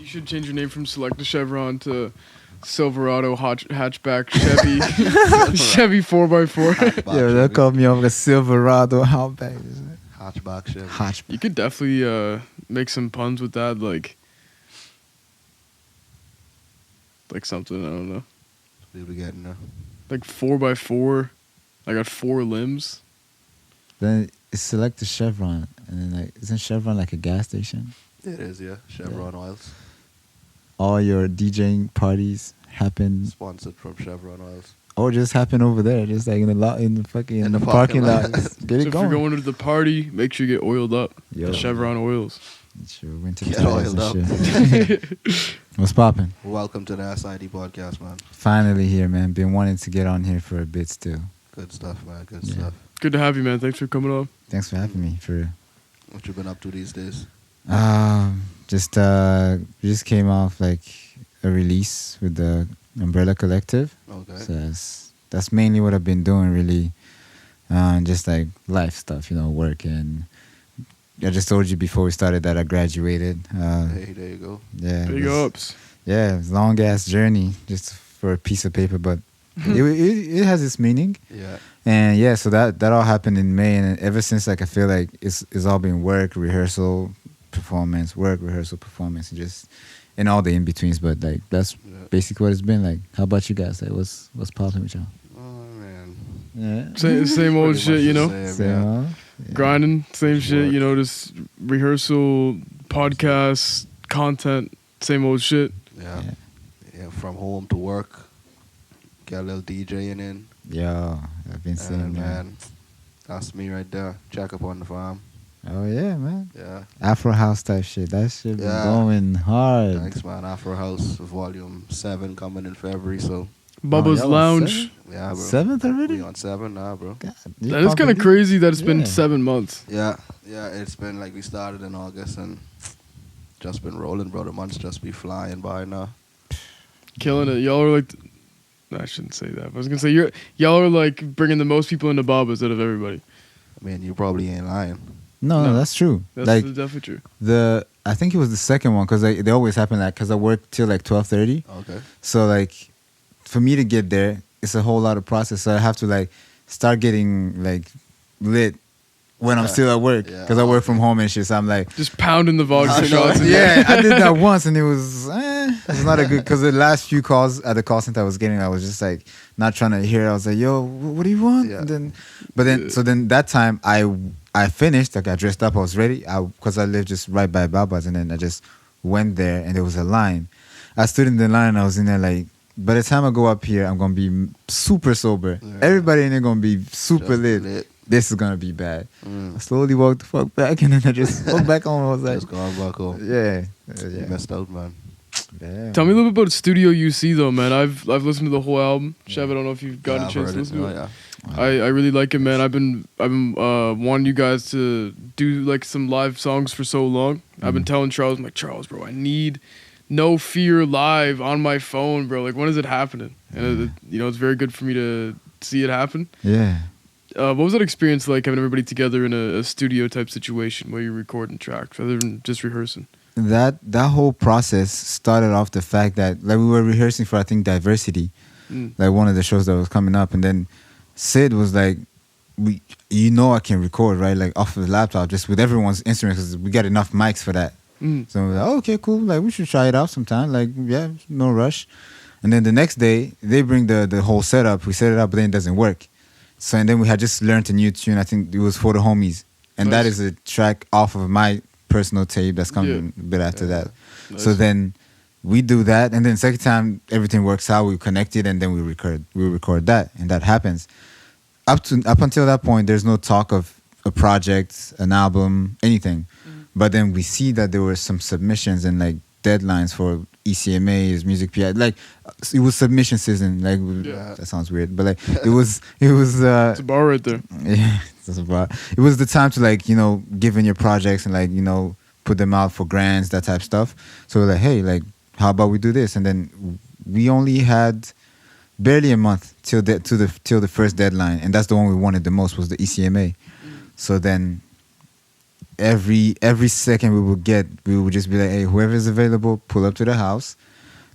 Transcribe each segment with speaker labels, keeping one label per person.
Speaker 1: You should change your name from Selecta Chevron to Silverado hatchback Chevy Chevy 4x4.
Speaker 2: Yeah, they called me over a Silverado Outback.
Speaker 3: Hatchback Chevy.
Speaker 2: Hatchback.
Speaker 1: You could definitely make some puns with that, like something, I don't know.
Speaker 3: What are we getting now?
Speaker 1: Like 4x4. I got 4 limbs.
Speaker 2: Then it's Selecta Chevron, and then like isn't Chevron like a gas station?
Speaker 3: It is, yeah. Chevron Oils.
Speaker 2: All your DJing parties happen,
Speaker 3: Sponsored from Chevron Oils.
Speaker 2: or just happen over there, just like in the parking lot. Just get
Speaker 1: So
Speaker 2: it
Speaker 1: if
Speaker 2: going.
Speaker 1: you're going to the party, make sure you get oiled up.
Speaker 2: Yo.
Speaker 1: The Chevron oils.
Speaker 2: Sure, went to the
Speaker 3: Get
Speaker 2: toilets
Speaker 3: oiled
Speaker 2: and shit. What's popping?
Speaker 3: Welcome to the S.I.D podcast, man.
Speaker 2: Finally here, man. Been wanting to get on here for a bit still.
Speaker 3: Good stuff, man. Good
Speaker 2: Yeah.
Speaker 3: stuff.
Speaker 1: Good to have you, man. Thanks for coming on.
Speaker 2: Thanks for having me. For
Speaker 3: What you been up to these days?
Speaker 2: we just came off like a release with the Umbrella Collective.
Speaker 3: Okay.
Speaker 2: So that's mainly what I've been doing, really. Just like life stuff, work. And I just told you before we started that I graduated.
Speaker 3: Hey, there you go.
Speaker 2: Yeah,
Speaker 1: Big ups.
Speaker 2: Yeah, it's a long ass journey just for a piece of paper, but it has its meaning.
Speaker 3: Yeah.
Speaker 2: And yeah, so that all happened in May, and ever since, like, I feel like it's all been work, rehearsal, performance, work, rehearsal, performance, and just and all the in betweens. But like that's basically what it's been like. How about you guys? Like, what's popping with y'all?
Speaker 3: Oh man.
Speaker 2: Yeah,
Speaker 1: Same old
Speaker 3: Pretty
Speaker 1: shit,
Speaker 3: much
Speaker 1: you
Speaker 3: the
Speaker 1: know.
Speaker 3: same, yeah.
Speaker 2: old? Yeah.
Speaker 1: Grinding, same
Speaker 3: Just
Speaker 1: shit,
Speaker 3: work.
Speaker 1: just rehearsal, podcasts, content, same old shit.
Speaker 3: Yeah. Yeah. From home to work. Get a little DJing in.
Speaker 2: Yo, I've been seeing
Speaker 3: And
Speaker 2: that.
Speaker 3: man, that's me right there. Check up on the farm.
Speaker 2: Oh yeah, man.
Speaker 3: Yeah.
Speaker 2: Afro house type shit. That shit been
Speaker 3: Yeah.
Speaker 2: going hard.
Speaker 3: Thanks, man. Afro House Volume 7 coming in February, so
Speaker 1: Bubba's
Speaker 2: y'all on
Speaker 1: Lounge.
Speaker 3: yeah, bro.
Speaker 2: 7th already?
Speaker 3: We on 7 now, bro.
Speaker 2: God,
Speaker 1: That is kind of crazy that it's been
Speaker 2: Yeah.
Speaker 1: 7 months.
Speaker 3: Yeah, it's been like we started in August and just been rolling, bro. The months just be flying by now.
Speaker 1: Killing it. Y'all are like, I shouldn't say that. But I was gonna say y'all are like bringing the most people into Bubba's out of everybody.
Speaker 3: I mean, you probably ain't lying.
Speaker 2: No,
Speaker 1: No.
Speaker 2: that's true.
Speaker 1: That's
Speaker 2: like
Speaker 1: definitely true.
Speaker 2: I think it was the second one because they always happen like because I work till like 12:30.
Speaker 3: Okay.
Speaker 2: So like for me to get there, it's a whole lot of process. So I have to like start getting like lit when I'm
Speaker 3: Yeah.
Speaker 2: still at work
Speaker 3: Yeah.
Speaker 2: because I work from home and shit. So I'm like,
Speaker 1: Just pounding the vodka
Speaker 3: I know.
Speaker 1: shots. in
Speaker 2: yeah, I did that once and it was not a good because the last few calls at the call center I was getting, I was just like not trying to hear. I was like, yo, what do you want?
Speaker 3: Yeah.
Speaker 2: And then that time I finished, like I dressed up, I was ready because I lived just right by Baba's, and then I just went there and there was a line. I stood in the line and I was in there like, by the time I go up here, I'm gonna be super sober.
Speaker 3: Yeah.
Speaker 2: Everybody in there gonna be super
Speaker 3: Just
Speaker 2: lit. This is gonna be bad. I
Speaker 3: Mm.
Speaker 2: slowly walked the fuck back and then I just walked back home. I was like,
Speaker 3: Just going back home.
Speaker 2: yeah.
Speaker 3: You messed out, man.
Speaker 2: Damn.
Speaker 1: Tell me a little bit about Studio UC though, man. I've listened to the whole album. Chev, I don't know if you've gotten
Speaker 3: Yeah,
Speaker 1: a
Speaker 3: I've
Speaker 1: chance to
Speaker 3: heard
Speaker 1: listen to it.
Speaker 3: Yeah.
Speaker 1: I really like it, man. I've been wanting you guys to do like some live songs for so long. I've been telling Charles, I'm like, Charles, bro, I need No Fear live on my phone, bro. Like, when is it happening? And it's very good for me to see it happen.
Speaker 2: Yeah.
Speaker 1: What was that experience like, having everybody together in a studio type situation where you're recording tracks rather than just rehearsing?
Speaker 2: That whole process started off the fact that like we were rehearsing for I think Diversity, like one of the shows that was coming up, and then Sid was like, I can record right like off of the laptop just with everyone's instruments because we got enough mics for that. So we're like, okay, cool, like we should try it out sometime. Like yeah, no rush. And then the next day they bring the whole setup. We set it up, but then it doesn't work. So and then we had just learned a new tune. I think it was For the Homies, and that
Speaker 1: Nice.
Speaker 2: is a track off of my personal tape that's coming a bit after that.
Speaker 1: Nice.
Speaker 2: So then we do that, and then second time everything works out, we connect it, and then we record that, and that happens. Up until that point, there's no talk of a project, an album, anything. But then we see that there were some submissions and like deadlines for ECMAs, Music PI. Like it was submission season. Like
Speaker 3: Yeah.
Speaker 2: that sounds weird, but like it was.
Speaker 1: It's a bar right there.
Speaker 2: Yeah, that's about. It was the time to like give in your projects and like put them out for grants, that type of stuff. So we're like, hey, like how about we do this? And then we only had barely a month till the first deadline, and that's the one we wanted the most was the ECMA. So then every second we would just be like, hey, whoever's available, pull up to the house,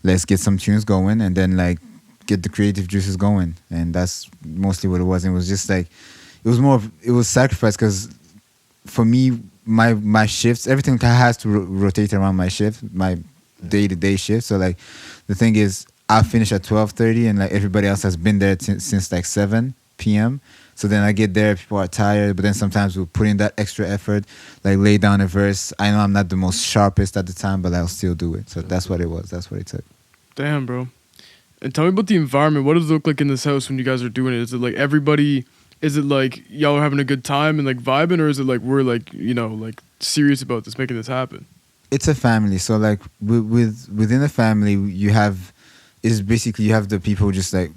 Speaker 2: let's get some tunes going, and then like get the creative juices going. And that's mostly what it was. It was just like it was sacrifice, because for me, my shifts, everything has to rotate around my shift, my day-to-day shift. So like the thing is, I finish at 12:30, and like everybody else has been there since like 7 p.m. So then I get there, people are tired, but then sometimes we'll put in that extra effort, like lay down a verse. I know I'm not the most sharpest at the time, but I'll still do it. So that's what it was. That's what it took.
Speaker 1: Damn, bro. And tell me about the environment. What does it look like in this house when you guys are doing it? Is it like everybody? Is it like y'all are having a good time and like vibing, or is it like we're like, you know, like serious about this, making this happen?
Speaker 2: It's a family. So like within a family, you have you have the people just like,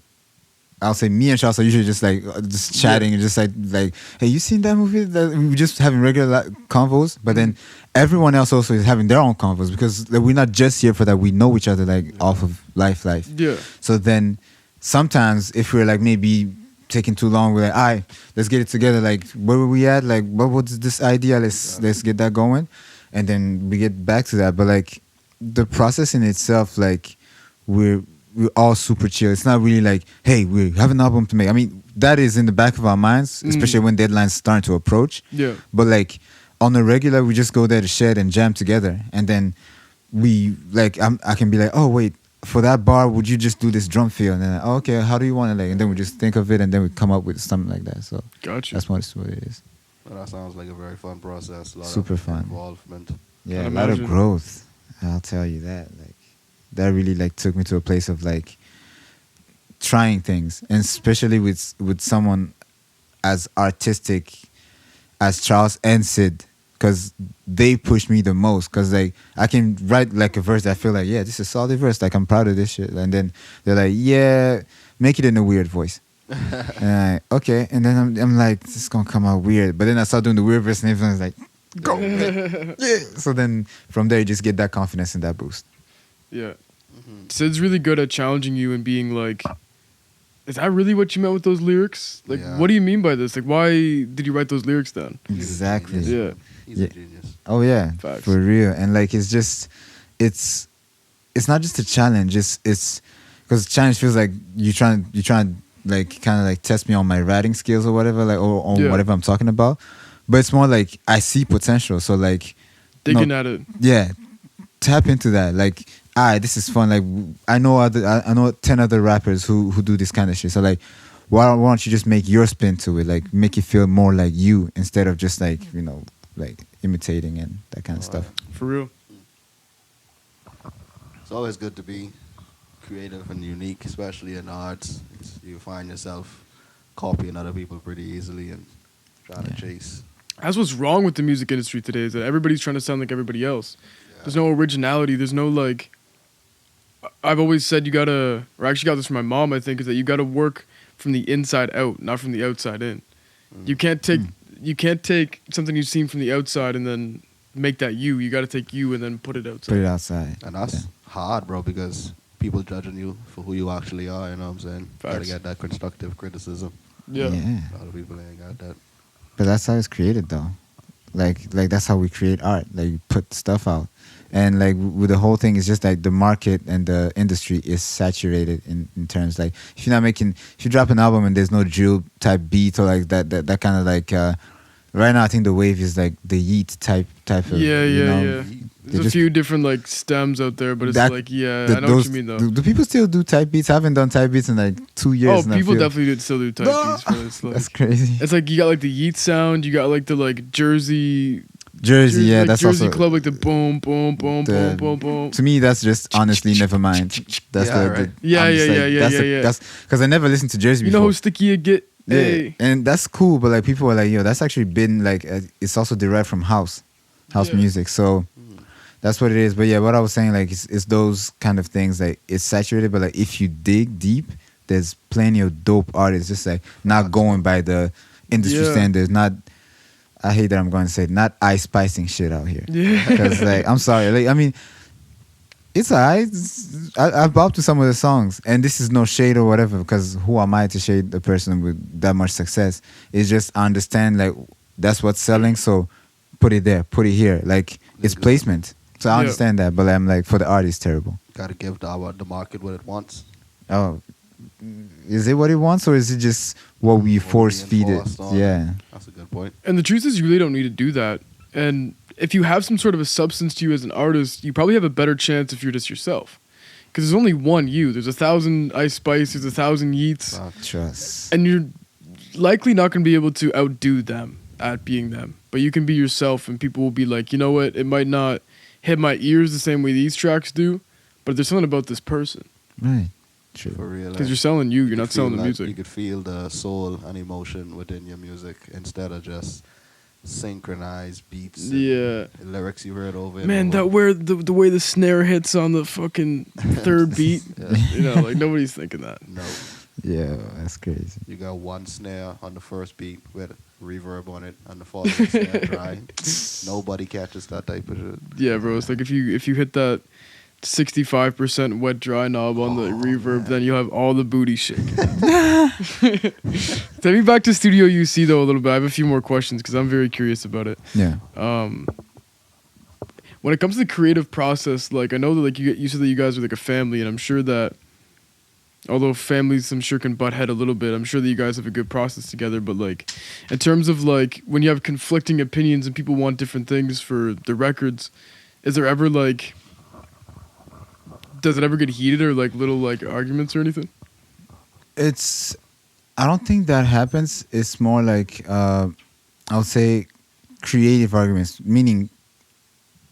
Speaker 2: I'll say me and Charles are usually just like just chatting and just like, hey, you seen that movie? We're just having regular convos, but then everyone else also is having their own convos, because like, we're not just here for that. We know each other like off of life.
Speaker 1: Yeah.
Speaker 2: So then sometimes if we're like maybe taking too long, we're like, all right, let's get it together. Like, where were we at? Like, what was this idea? Let's get that going, and then we get back to that. But like the process in itself, like we're all super chill. It's not really like, hey, we have an album to make. I mean, that is in the back of our minds, especially when deadlines start to approach.
Speaker 1: Yeah.
Speaker 2: But like on a regular, we just go there to shed and jam together, and then we like I can be like, oh wait, for that bar, would you just do this drum fill? And then like, oh, okay, how do you want it? Like, and then we just think of it, and then we come up with something like that. So
Speaker 1: Gotcha.
Speaker 2: that's what it is.
Speaker 3: Well, that sounds like a very fun process. A lot
Speaker 2: Super
Speaker 3: of
Speaker 2: fun.
Speaker 3: involvement.
Speaker 2: Yeah, a
Speaker 1: I'd
Speaker 2: lot of
Speaker 1: imagine.
Speaker 2: growth. I'll tell you that. Like that really like took me to a place of like trying things, and especially with someone as artistic as Charles and Sid, because they push me the most. Because like I can write like a verse that I feel like, yeah, this is a solid verse, like I'm proud of this shit, and then they're like, yeah, make it in a weird voice. And okay, and then I'm like, this is gonna come out weird, but then I start doing the weird verse, and everyone's like, go, like, yeah. So then from there, you just get that confidence and that boost.
Speaker 1: Yeah. Sid's really good at challenging you and being like, is that really what you meant with those lyrics? Like,
Speaker 3: Yeah.
Speaker 1: what do you mean by this? Like, why did you write those lyrics down?
Speaker 2: Exactly.
Speaker 1: Yeah.
Speaker 3: He's a genius.
Speaker 2: Oh yeah,
Speaker 1: Facts.
Speaker 2: for real. And like it's not just a challenge. It's because challenge feels like you trying like kind of like test me on my writing skills or whatever, like or on whatever I'm talking about. But it's more like I see potential. So like
Speaker 1: Digging at it.
Speaker 2: yeah, tap into that. Like this is fun. Like I know 10 other rappers who do this kind of shit. So like why don't you just make your spin to it? Like make it feel more like you instead of just like, you know, like imitating and that kind of stuff.
Speaker 1: For real.
Speaker 3: It's always good to be creative and unique, especially in arts. You find yourself copying other people pretty easily and trying to chase.
Speaker 1: That's what's wrong with the music industry today, is that everybody's trying to sound like everybody else.
Speaker 3: Yeah.
Speaker 1: There's no originality. There's no like. I've always said you gotta, or I actually got this from my mom, I think, is that you gotta work from the inside out, not from the outside in. You can't take something you've seen from the outside and then make that you. You gotta take you and then put it outside.
Speaker 2: Put it outside.
Speaker 3: And that's hard, bro, because people judging you for who you actually are, you know what I'm saying? Gotta
Speaker 1: Facts.
Speaker 3: get that constructive criticism.
Speaker 1: Yeah.
Speaker 3: A lot of people ain't got that.
Speaker 2: But that's how it's created, though. Like that's how we create art. Like we put stuff out, and like with the whole thing, it's just like the market and the industry is saturated in terms like if you drop an album and there's no drill type beat or like that kind of like right now I think the wave is like the yeet type of
Speaker 1: Yeah.
Speaker 2: They
Speaker 1: There's a
Speaker 2: just-
Speaker 1: few different like stems out there, but it's like, I know what you mean though.
Speaker 2: Do people still do type beats? I haven't done type beats in like 2 years.
Speaker 1: Oh,
Speaker 2: and I
Speaker 1: people
Speaker 2: feel-
Speaker 1: definitely still do type beats, but it's like
Speaker 2: That's crazy.
Speaker 1: it's like you got like the yeet sound, you got like the like Jersey,
Speaker 2: Jersey, yeah,
Speaker 1: like
Speaker 2: that's
Speaker 1: Jersey
Speaker 2: also
Speaker 1: club, like the boom, boom, boom,
Speaker 2: the-
Speaker 1: boom, boom, boom.
Speaker 2: To me, that's just honestly never mind. That's
Speaker 3: Yeah,
Speaker 2: the
Speaker 3: right.
Speaker 1: Yeah,
Speaker 2: I'm just
Speaker 1: yeah, yeah.
Speaker 2: That's because I never listened to Jersey
Speaker 1: You
Speaker 2: before.
Speaker 1: know how sticky you get?
Speaker 2: Yeah,
Speaker 1: Hey.
Speaker 2: and that's cool, but like people are like, yo, that's actually been like, it's also derived from house
Speaker 1: Yeah.
Speaker 2: music. So that's what it is. But yeah, what I was saying, like, it's those kind of things. Like, it's saturated, but like, if you dig deep, there's plenty of dope artists. Just like not going by the industry
Speaker 1: Yeah.
Speaker 2: standards. Not, I hate that I'm going to say, it, not ice spicing shit out here.
Speaker 1: Yeah.
Speaker 2: Because like, I'm sorry, like, I mean, it's alright. I bob to some of the songs, and this is no shade or whatever. Because who am I to shade a person with that much success? It's just I understand like that's what's selling. So put it there, put it here. Like it's
Speaker 3: Exactly.
Speaker 2: placement. So I
Speaker 1: Yeah.
Speaker 2: understand that, but I'm like, for the art, it's terrible.
Speaker 3: Gotta give the market what it wants.
Speaker 2: Oh, is it what it wants, or is it just what we
Speaker 3: What we
Speaker 2: force feed it?
Speaker 3: enforced on it.
Speaker 2: Yeah,
Speaker 3: That's a good point.
Speaker 1: And the truth is, you really don't need to do that. And if you have some sort of a substance to you as an artist, you probably have a better chance if you're just yourself. Because there's only one you. There's 1,000 Ice Spice. There's 1,000 Yeats.
Speaker 2: trust.
Speaker 1: And you're likely not going to be able to outdo them at being them. But you can be yourself, and people will be like, you know what? It might not hit my ears the same way these tracks do, but there's something about this person.
Speaker 2: Right. True.
Speaker 3: For real.
Speaker 1: Because you're selling you. You're
Speaker 3: could
Speaker 1: not selling the
Speaker 3: feel that- You
Speaker 1: music.
Speaker 3: could feel the soul and emotion within your music instead of just synchronized beats. and
Speaker 1: Yeah.
Speaker 3: lyrics you heard over. and
Speaker 1: Man,
Speaker 3: over.
Speaker 1: that where the way the snare hits on the fucking third beat,
Speaker 3: Yeah.
Speaker 1: you know, like nobody's thinking that.
Speaker 3: No,
Speaker 2: Yeah, that's crazy.
Speaker 3: you got one snare on the first beat with reverb on it, and the following snare dry. Nobody catches that type of shit.
Speaker 1: Yeah, bro. It's like if you hit that 65% wet dry knob on the reverb, then you'll have all the booty shaking. Take me back to Studio UC though a little bit. I have a few more questions because I'm very curious about it.
Speaker 2: Yeah.
Speaker 1: When it comes to the creative process, like I know that like you said that you guys are like a family, and I'm sure that although families I'm sure can butt head a little bit, I'm sure that you guys have a good process together. But like in terms of like when you have conflicting opinions and people want different things for the records, is there ever like does it ever get heated or like little like arguments or anything?
Speaker 2: It's, I don't think that happens. It's more like, I would say creative arguments, meaning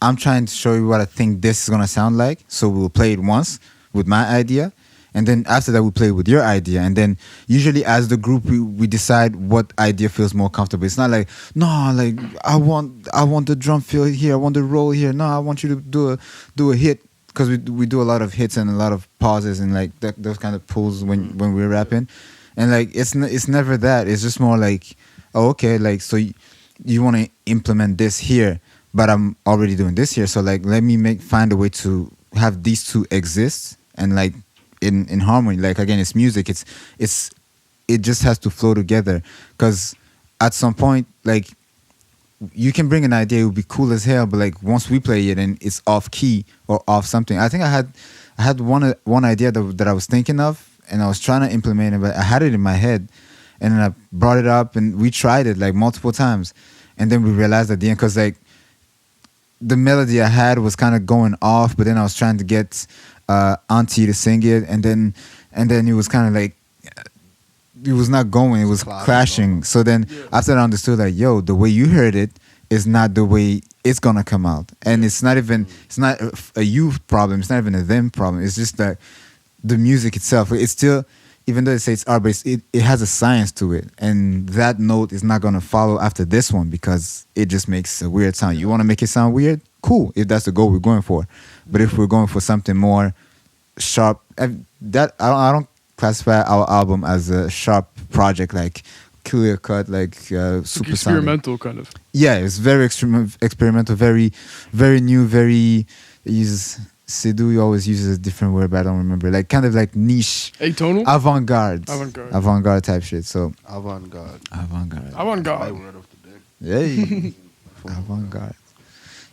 Speaker 2: I'm trying to show you what I think this is going to sound like. So we'll play it once with my idea. And then after that, we play with your idea. And then usually as the group, we decide what idea feels more comfortable. It's not like, no, like I want the drum fill here. I want the roll here. No, I want you to do a hit. Because we do a lot of hits and a lot of pauses and like those kind of pulls when we're rapping. And like it's never that. It's just more like, oh, okay, like so you want to implement this here, but I'm already doing this here. So like let me find a way to have these two exist and like in harmony. Like again, it's music. It just has to flow together. Because at some point, like you can bring an idea, it would be cool as hell, but like once we play it and it's off key or off something. I think I had one idea that I was thinking of and I was trying to implement it, but I had it in my head and then I brought it up and we tried it like multiple times. And then we realized at the end, because like the melody I had was kind of going off, but then I was trying to get Auntie to sing it, and then it was kind of like it was not going, it was crashing. So then after I understood like, yo, the way you heard it is not the way it's gonna come out. And it's not a you problem, it's not even a them problem. It's just that the music itself, it's still, even though they say it's art, but it has a science to it. And that note is not gonna follow after this one because it just makes a weird sound. You wanna make it sound weird? Cool, if that's the goal we're going for. But if we're going for something more sharp, I don't classify our album as a sharp project, like clear cut, like super
Speaker 1: experimental kind of.
Speaker 2: Yeah, it's very experimental, very, very new, very. S.I.D always uses a different word, but I don't remember. Like kind of like niche,
Speaker 1: atonal,
Speaker 2: avant-garde type shit. So
Speaker 3: Avant-garde.
Speaker 2: avant-garde.
Speaker 3: My word of the day.
Speaker 2: Hey, avant-garde.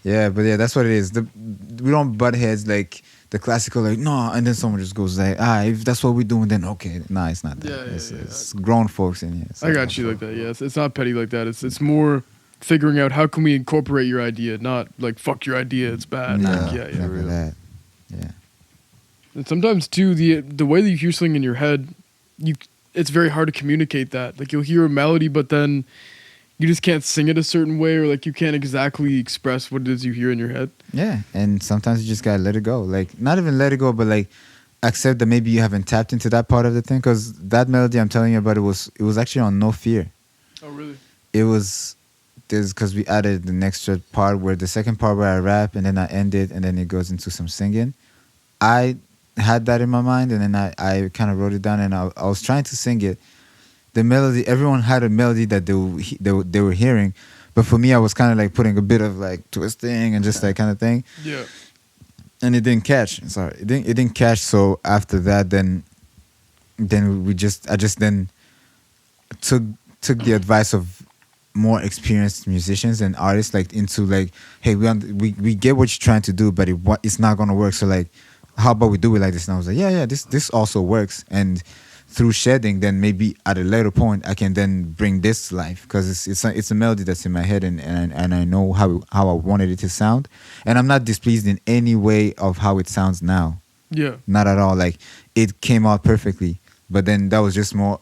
Speaker 2: Yeah, but yeah, that's what it is. We don't butt heads like the classical, like no, and then someone just goes like, if that's what we're doing, then okay. Nah, it's not that.
Speaker 1: Yeah,
Speaker 2: it's grown folks in here. So.
Speaker 1: I got you like that. Yeah, it's not petty like that. It's more figuring out how can we incorporate your idea, not like fuck your idea, it's bad.
Speaker 2: Nah,
Speaker 1: Like, yeah.
Speaker 2: never that. Yeah.
Speaker 1: And sometimes too, the way that you hear something in your head, it's very hard to communicate that. Like you'll hear a melody, but then you just can't sing it a certain way, or like you can't exactly express what it is you hear in your head.
Speaker 2: Yeah, and sometimes you just gotta let it go. Like not even let it go, but like accept that maybe you haven't tapped into that part of the thing. Because that melody I'm telling you about, it was actually on No Fear.
Speaker 1: Oh really?
Speaker 2: It was because we added the next part where the second part where I rap and then I end it and then it goes into some singing. I had that in my mind and then I kind of wrote it down and I was trying to sing it. The melody, everyone had a melody that they were hearing, but for me I was kind of like putting a bit of like twisting and just that kind of thing.
Speaker 1: Yeah.
Speaker 2: And it didn't catch. Sorry, it didn't catch. So after that, then I just then took the advice of more experienced musicians and artists like into like, hey, we get what you're trying to do, but it's not gonna work. So like, how about we do it like this? And I was like, yeah, this also works. And through shedding, then maybe at a later point I can then bring this to life, because it's a melody that's in my head, and I know how I wanted it to sound, and I'm not displeased in any way of how it sounds now.
Speaker 1: Yeah.
Speaker 2: Not at all. Like, it came out perfectly, but then that was just more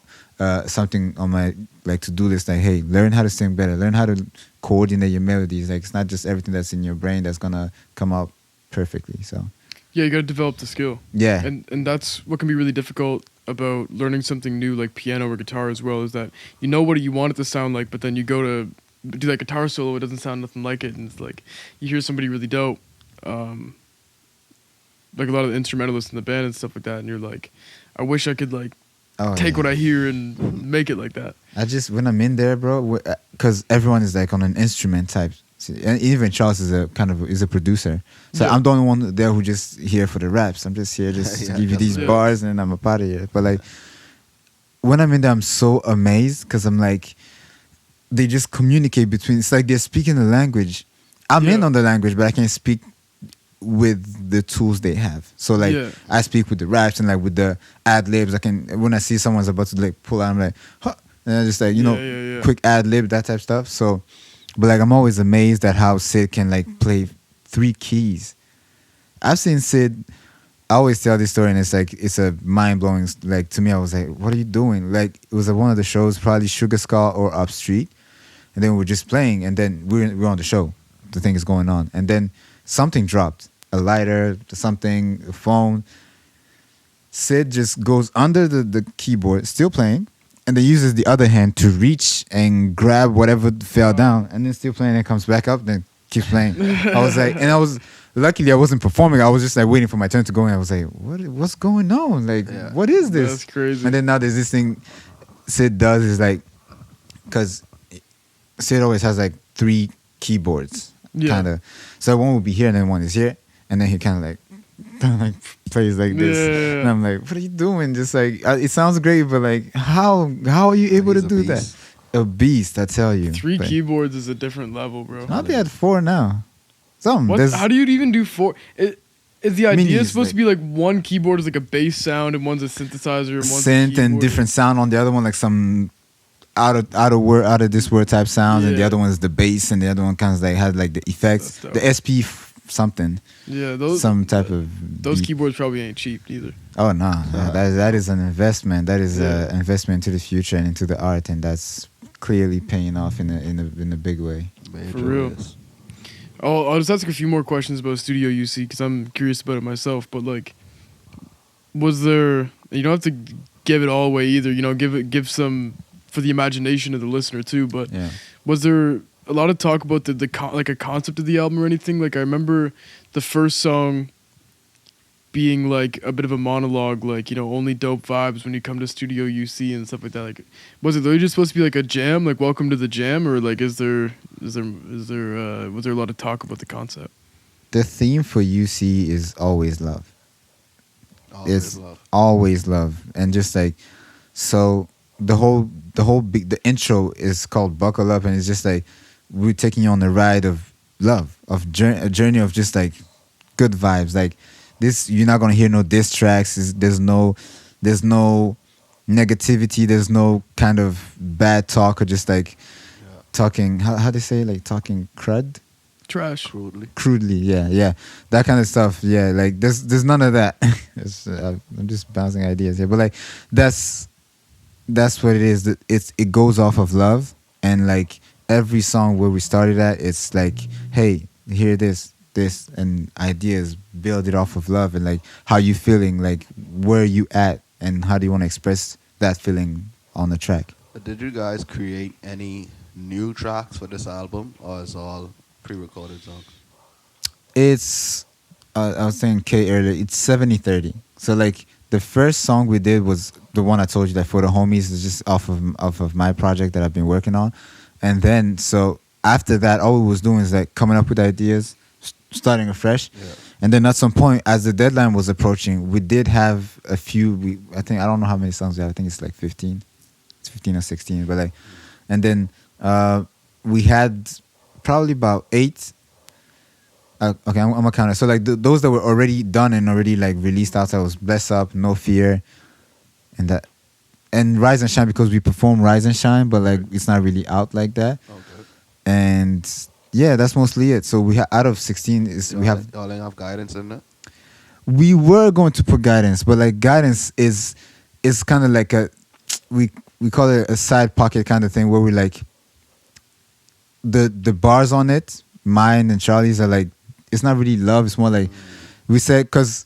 Speaker 2: something on my like to-do list. Like, hey, learn how to sing better, learn how to coordinate your melodies. Like, it's not just everything that's in your brain that's gonna come out perfectly. So
Speaker 1: Yeah, you got to develop the skill.
Speaker 2: yeah,
Speaker 1: And that's what can be really difficult about learning something new like piano or guitar as well, is that you know what you want it to sound like, but then you go to do that guitar solo, it doesn't sound nothing like it, and it's like you hear somebody really dope, like a lot of the instrumentalists in the band and stuff like that, and you're like, I wish I could like take what I hear and make it like that.
Speaker 2: I just, when I'm in there, bro, because everyone is like on an instrument type. And even Charles is a producer, so
Speaker 1: Yeah.
Speaker 2: I'm the only one there who just here for the raps. I'm just here just to give you these bars, and I'm a part of it. But like, when I'm in there, I'm so amazed, because I'm like, they just communicate between. It's like they're speaking the language. I'm in on the language, but I can't speak with the tools they have. So like, I speak with the raps and like with the ad libs. I can, when I see someone's about to like pull out, I'm like, huh, and I just like, quick ad lib, that type of stuff. So. But like, I'm always amazed at how S.I.D can like play 3 keys. I've seen S.I.D. I always tell this story, and it's like, it's a mind blowing. Like, to me, I was like, what are you doing? Like, it was at one of the shows, probably Sugar Skull or Up Street, and then we were just playing, and then we're on the show. The thing is going on, and then something dropped, a lighter, something, a phone. S.I.D just goes under the keyboard, still playing, and then uses the other hand to reach and grab whatever fell down, and then still playing, and comes back up, then keeps playing. I was like, and luckily I wasn't performing. I was just like waiting for my turn to go, and I was like, what's going on? Like, what is this?
Speaker 1: That's crazy.
Speaker 2: And then now there's this thing S.I.D does, is like, because S.I.D always has like 3 keyboards, kind of. So one will be here, and then one is here, and then he kind of like plays like this, and I'm like, what are you doing? Just like, it sounds great, but like, how are you able to do that? A beast, I tell you.
Speaker 1: 3 keyboards is a different level, bro.
Speaker 2: I'll be at 4 now.
Speaker 1: How do you even do 4? Is the idea supposed to be like one keyboard is like a bass sound and one's a synthesizer and one's
Speaker 2: synth and different sound on the other one, like some out of this word type sounds, and the other one is the bass, and the other one kind of like had like the effects, the SP something.
Speaker 1: Yeah, those
Speaker 2: some type of
Speaker 1: those keyboards probably ain't cheap either.
Speaker 2: Oh no, that is an investment. That is an investment into the future and into the art, and that's clearly paying off in a big way.
Speaker 1: For real. I'll just ask a few more questions about Studio UC because I'm curious about it myself. But like, was there? You don't have to give it all away either. You know, give some for the imagination of the listener too. But was there a lot of talk about the like a concept of the album or anything? Like, I remember the first song being like a bit of a monologue, like, you know, only dope vibes when you come to Studio UC and stuff like that. Like, was it really just supposed to be like a jam, like welcome to the jam, or like was there a lot of talk about the concept?
Speaker 2: The theme for UC is always love. Always love, and just like, so the the intro is called Buckle Up, and it's just like we're taking you on a ride of love, of a journey of just like good vibes. Like this, you're not gonna hear no diss tracks. There's no negativity. There's no kind of bad talk or just like talking. How they say, like talking crud.
Speaker 1: Trash.
Speaker 2: Crudely, yeah, that kind of stuff. Yeah, like there's none of that. I'm just bouncing ideas here, but like that's what it is. It goes off of love, and like every song where we started at, it's like, hey, hear this, and ideas, build it off of love, and like how you feeling, like where you at, and how do you want to express that feeling on the track.
Speaker 3: Did you guys create any new tracks for this album, or is all pre-recorded songs?
Speaker 2: It's I was saying K earlier, it's 70-30. So like the first song we did was the one I told you, that For the Homies, is just off of my project that I've been working on. And then so after that, all we was doing is like coming up with ideas, starting afresh. And then at some point, as the deadline was approaching, we did have a few, I don't know how many songs we have. I think it's like 15. It's 15 or 16, but like, and then we had probably about 8. Okay, I'm gonna count it. So like those that were already done and already like released outside was Bless Up, No Fear, and that, and Rise and Shine, because we perform Rise and Shine, but like it's not really out like that.
Speaker 3: Okay.
Speaker 2: And yeah, that's mostly it. So we out of 16 is we have.
Speaker 3: Y'all ain't have guidance in there.
Speaker 2: We were going to put Guidance, but like Guidance is kind of like we call it a side pocket kind of thing where we like the bars on it, mine and Charlie's are like, it's not really love. It's more like we said, because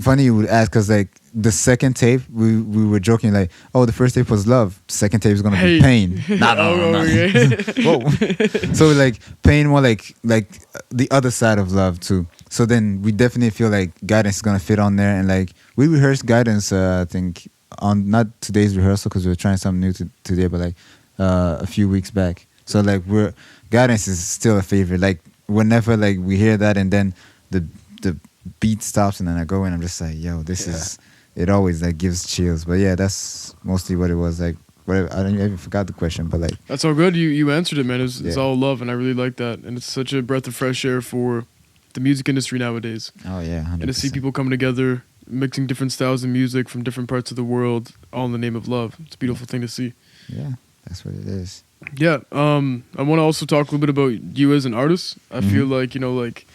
Speaker 2: funny you would ask, because like the second tape we were joking like, oh, the first tape was love, second tape is gonna be pain. No. Whoa. So like pain more like the other side of love too. So then we definitely feel like Guidance is gonna fit on there, and like we rehearsed Guidance I think on not today's rehearsal because we were trying something new today, but like a few weeks back. So like Guidance is still a favorite. Like whenever like we hear that and then the beat stops and then I go in, I'm just like, yo, this is, it always like gives chills. But yeah, that's mostly what it was. Like whatever, I even forgot the question, but like
Speaker 1: that's all good. You answered it, man. It's all love, and I really like that. And it's such a breath of fresh air for the music industry nowadays.
Speaker 2: Oh yeah, 100%.
Speaker 1: And to see people coming together, mixing different styles of music from different parts of the world, all in the name of love. It's a beautiful thing to see.
Speaker 2: Yeah, that's what it is.
Speaker 1: Yeah, I want to also talk a little bit about you as an artist. I feel like, you know, like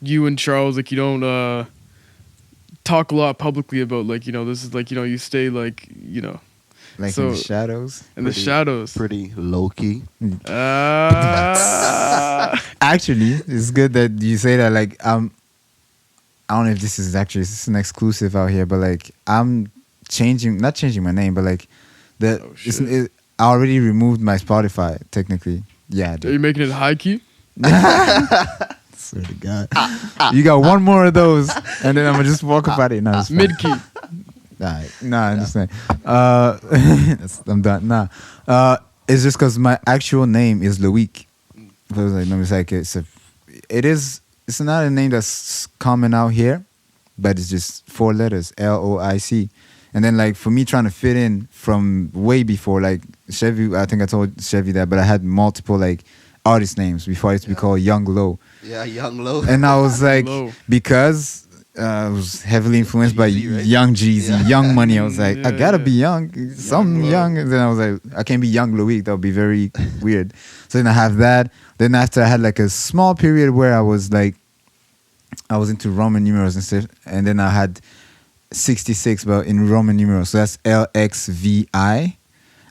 Speaker 1: you and Charles, like you don't talk a lot publicly about, like, you know, this is like, you know, you stay like, you know,
Speaker 2: like
Speaker 1: so,
Speaker 2: in the shadows.
Speaker 1: The shadows.
Speaker 3: Pretty Loki.
Speaker 2: Actually, it's good that you say that. Like I don't know if this is an exclusive out here, but like I'm not changing my name, but like I already removed my Spotify technically. Yeah.
Speaker 1: Are you making it high key?
Speaker 2: Swear to God. You got one more of those, and then I'm gonna just walk about it. No,
Speaker 1: mid key.
Speaker 2: Nah, I understand. I'm done. Nah, it's just because my actual name is Loic. So it's like it's not a name that's common out here, but it's just 4 letters, Loic. And then like for me trying to fit in from way before, like Chevy, I think I told Chevy that, but I had multiple like artist names before I used to be called Young Low.
Speaker 3: Yeah, Young Low.
Speaker 2: And I was like, because I was heavily influenced by
Speaker 3: right?
Speaker 2: Young Jeezy, Young Money. I was like, I gotta be young, something young. And then I was like, I can't be Young Loic. That would be very weird. So then I have that. Then after I had like a small period where I was into Roman numerals and stuff. And then I had 66, but in Roman numerals. So that's LXVI.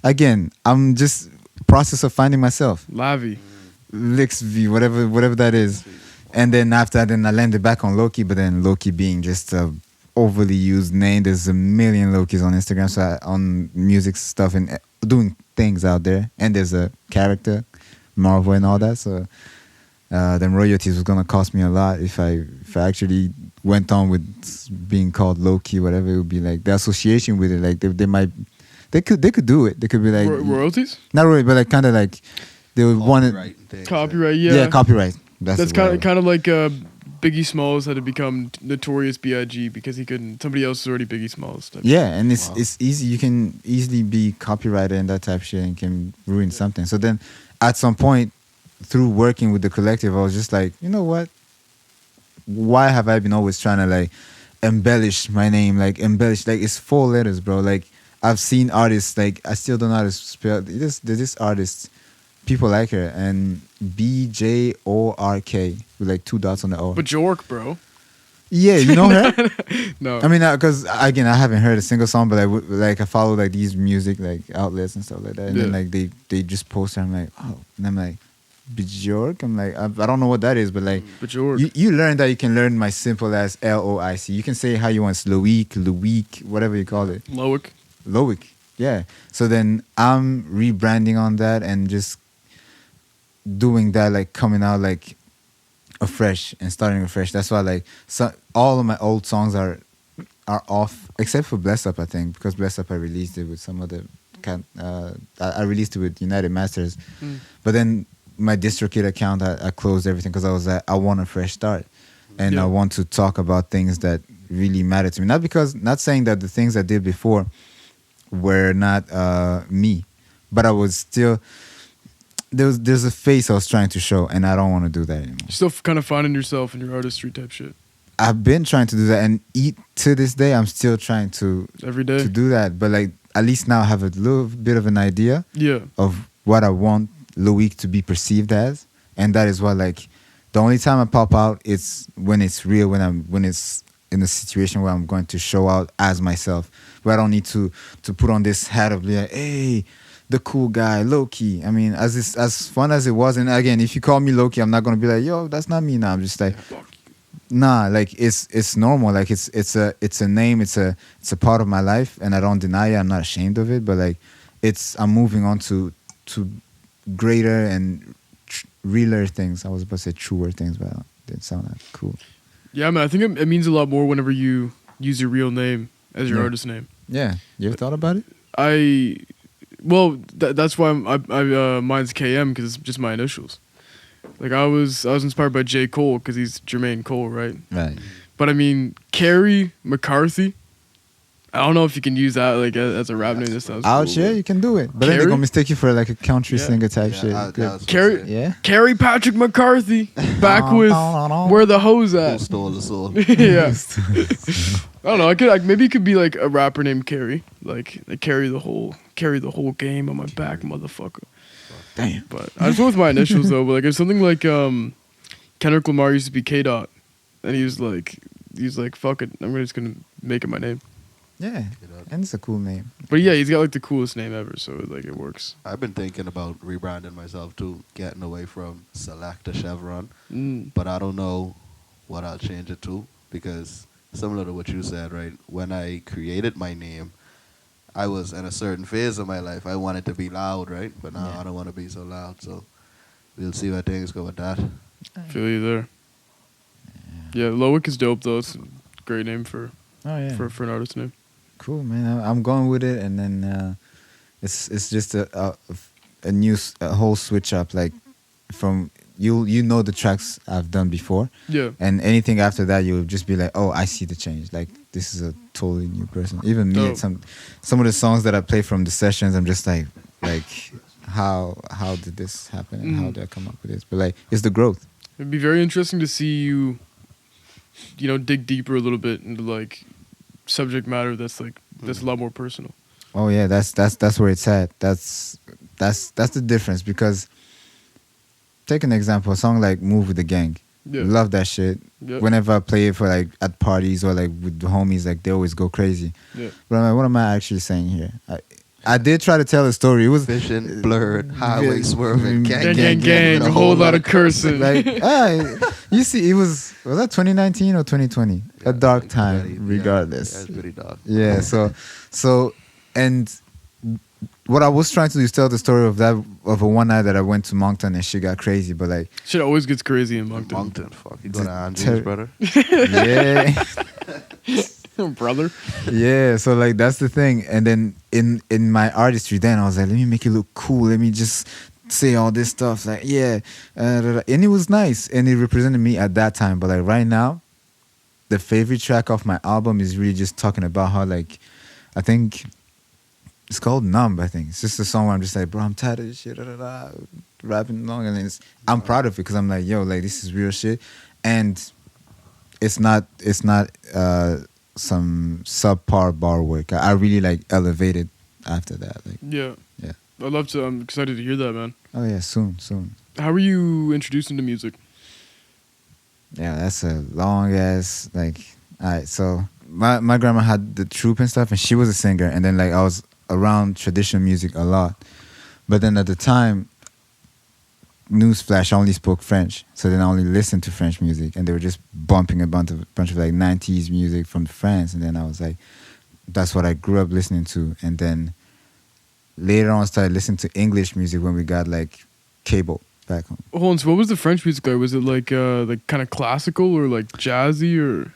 Speaker 2: Again, I'm just process of finding myself.
Speaker 1: Lavi.
Speaker 2: LXV, whatever that is. And then after that, then I landed back on Loki, but then Loki being just a overly used name. There's a million Lokis on Instagram, so on music stuff and doing things out there. And there's a character, Marvel and all that. So then royalties was gonna cost me a lot if I actually went on with being called Loki, whatever. It would be like the association with it. Like they could do it. They could be like
Speaker 1: royalties.
Speaker 2: Not really, but like kind of like they would want it.
Speaker 1: Copyright, yeah.
Speaker 2: Yeah, copyright. That's
Speaker 1: kind of like Biggie Smalls had to become Notorious B.I.G. because somebody else was already Biggie Smalls.
Speaker 2: Yeah, and it's easy. You can easily be copyrighted and that type of shit and can ruin something. So then at some point through working with the collective, I was just like, you know what? Why have I been always trying to like embellish my name? Like embellish, like it's 4 letters, bro. Like I've seen artists, like I still don't know how to spell this artist. People like her, and BJORK with like 2 dots on the O.
Speaker 1: But Jork, bro.
Speaker 2: Yeah, you know her?
Speaker 1: No.
Speaker 2: I mean, because again, I haven't heard a single song, but I follow like these music like outlets and stuff like that, and then like they just post her. I'm like, oh, and I'm like, Bjork. I'm like, I don't know what that is, but like, you learn that you can learn my simple as Loic. You can say how you want, Loic, whatever you call it. Loic. Yeah. So then I'm rebranding on that and just doing that, like coming out like afresh and starting afresh. That's why like all of my old songs are off except for Bless Up, I think, because Bless Up I released it with some other I released it with United Masters, but then my DistroKid account I closed everything because I was like, I want a fresh start and I want to talk about things that really matter to me. Not saying that the things I did before were not me, but I was still there's a face I was trying to show, and I don't want to do that anymore.
Speaker 1: You're still kind of finding yourself in your artistry type shit
Speaker 2: I've been trying to do that, and to this day, I'm still trying to
Speaker 1: every day.
Speaker 2: to do that. But like, at least now I have a little bit of an idea
Speaker 1: Yeah.
Speaker 2: of what I want Loic to be perceived as, and that is what, like, the only time I pop out it's when it's real, when it's in a situation where I'm going to show out as myself, where I don't need to put on this hat of like, hey, the cool guy, Loki. I mean, as fun as it was, and again, if you call me Loki, I'm not gonna be like, yo, that's not me now. I'm just like, nah, like it's normal. Like it's a name. It's a part of my life, and I don't deny it. I'm not ashamed of it. But like, I'm moving on to greater and realer things. I was about to say truer things, but it didn't sound that cool.
Speaker 1: Yeah, man. I think it means a lot more whenever you use your real name as your
Speaker 2: Yeah.
Speaker 1: artist name.
Speaker 2: Yeah, you ever thought about it?
Speaker 1: That's why mine's KM, because it's just my initials. Like I was inspired by J. Cole because he's Jermaine Cole, right?
Speaker 2: Right.
Speaker 1: But I mean, Kerry McCarthy. I don't know if you can use that like as a rap name. That sounds
Speaker 2: Out
Speaker 1: cool,
Speaker 2: here,
Speaker 1: but-
Speaker 2: you can do it, but then they're
Speaker 1: Carrie?
Speaker 2: gonna mistake you for like a country
Speaker 1: Yeah.
Speaker 2: singer type
Speaker 3: Yeah,
Speaker 2: shit.
Speaker 3: I
Speaker 2: Good.
Speaker 3: was gonna
Speaker 1: Carrie-
Speaker 3: say,
Speaker 2: Yeah.
Speaker 1: Kerry Patrick McCarthy back with where the hoes
Speaker 3: who
Speaker 1: at.
Speaker 3: stole the soul?
Speaker 1: Yeah. I don't know. I could maybe it could be like a rapper named Kerry, like I carry the whole game on my back, motherfucker.
Speaker 2: Damn.
Speaker 1: But I just went with my initials though. But like it's something like Kendrick Lamar used to be K Dot, and he was like fuck it, I'm just gonna make it my name.
Speaker 2: Yeah, and it's a cool name.
Speaker 1: But yeah, he's got like the coolest name ever, so like it works.
Speaker 3: I've been thinking about rebranding myself too, getting away from Selecta Chevron,
Speaker 1: Mm.
Speaker 3: but I don't know what I'll change it to because similar to what you said, right? When I created my name, I was in a certain phase of my life. I wanted to be loud, right? But now
Speaker 2: Yeah.
Speaker 3: I don't want to be so loud. So we'll see where things go with that.
Speaker 1: Feel you there. Yeah, Loic is dope though. It's a great name for
Speaker 2: Oh yeah.
Speaker 1: for an artist name.
Speaker 2: Cool, man. I'm going with it, and then it's just a whole switch up. Like from you know the tracks I've done before,
Speaker 1: Yeah.
Speaker 2: and anything after that you'll just be like, oh, I see the change. Like this is a totally new person. Even me,
Speaker 1: Dope.
Speaker 2: some of the songs that I play from the sessions, I'm just like how did this happen and how did I come up with this? But like it's the growth.
Speaker 1: It'd be very interesting to see you dig deeper a little bit into like subject matter that's a lot more personal.
Speaker 2: Oh yeah, that's where it's at. That's the difference because take an example, a song like Move with the Gang.
Speaker 1: Yeah.
Speaker 2: Love that shit.
Speaker 1: Yeah.
Speaker 2: Whenever I play it for like at parties or like with the homies, like they always go crazy.
Speaker 1: Yeah.
Speaker 2: But I'm like, what am I actually saying here? I did try to tell a story. It was
Speaker 3: Vision blurred, highway
Speaker 2: Yeah.
Speaker 3: swerving,
Speaker 1: Gang,
Speaker 3: with
Speaker 1: a whole lot of cursing.
Speaker 2: like you see, was that 2019 or 2020? A dark time, regardless.
Speaker 3: Yeah, it's pretty dark.
Speaker 2: Yeah, so and what I was trying to do is tell the story of a one night that I went to Moncton and shit got crazy, but like
Speaker 1: Shit always gets crazy in Moncton.
Speaker 3: Moncton, fuck. You go to
Speaker 2: Ter-
Speaker 3: Andrew's, brother?
Speaker 2: yeah.
Speaker 1: Brother.
Speaker 2: Yeah, so like that's the thing. And then in my artistry then I was like, let me make it look cool. Let me just say all this stuff like and it was nice and it represented me at that time. But like right now, the favorite track off my album is really just talking about how like I think it's called Numb. I think it's just a song where I'm just like, bro, I'm tired of this shit, rapping along, and I'm proud of it because I'm like, yo, like this is real shit, and it's not some subpar bar work. I really like elevated after that. Like,
Speaker 1: Yeah.
Speaker 2: yeah.
Speaker 1: I'd love to. I'm excited to hear that, man.
Speaker 2: oh yeah, soon.
Speaker 1: How were you introduced into music?
Speaker 2: Yeah, that's a long ass like. All right, so my grandma had the troupe and stuff, and she was a singer, and then like I was around traditional music a lot, but then at the time, newsflash, I only spoke French, so then I only listened to French music, and they were just bumping a bunch of like 90s music from France, and then I was like, that's what I grew up listening to, and then later on I started listening to English music when we got like cable back home.
Speaker 1: Hold on. So what was the French music like? Was it like kind of classical or like jazzy or?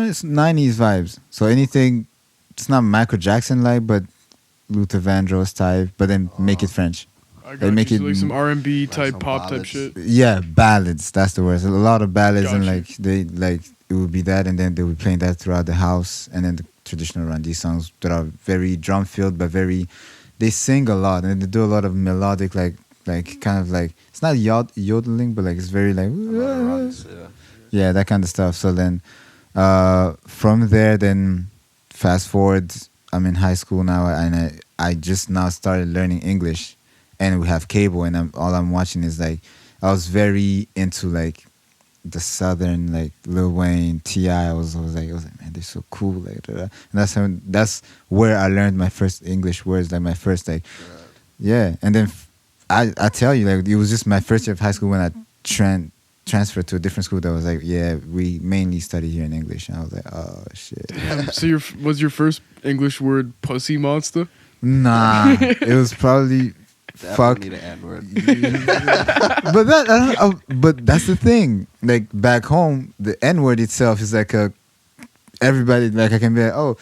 Speaker 2: It's 90s vibes, so anything, it's not Michael Jackson like, but Luther Vandross type, but then make it French.
Speaker 1: I
Speaker 2: They make
Speaker 1: you,
Speaker 2: it-
Speaker 1: so like some R&B type
Speaker 3: some
Speaker 1: pop type
Speaker 3: ballads.
Speaker 1: shit.
Speaker 2: Yeah, ballads. That's the word. A lot of ballads, and
Speaker 1: Gotcha.
Speaker 2: like they like it would be that, and then they would be playing that throughout the house, and then the traditional R&B songs that are very drum filled, but very they sing a lot, and they do a lot of melodic like like kind of like it's not yodeling, but like it's very like
Speaker 3: A lot of runs, yeah.
Speaker 2: yeah, that kind of stuff. So then from there, then fast forward, I'm in high school now, and I just now started learning English, and we have cable, and all I'm watching is like I was very into like the southern like Lil Wayne, T.I. I was like man, they're so cool, like da, da. And that's where I learned my first English words, like my first like yeah. And then I tell you, like it was just my first year of high school when I transferred to a different school that was like, yeah, we mainly study here in English, and I was like, oh shit.
Speaker 1: So was your first English word pussy monster?
Speaker 2: Nah, it was probably fuck.
Speaker 3: Definitely the N-word.
Speaker 2: But but that's the thing. Like back home, the N word itself is like everybody like I can be like, oh,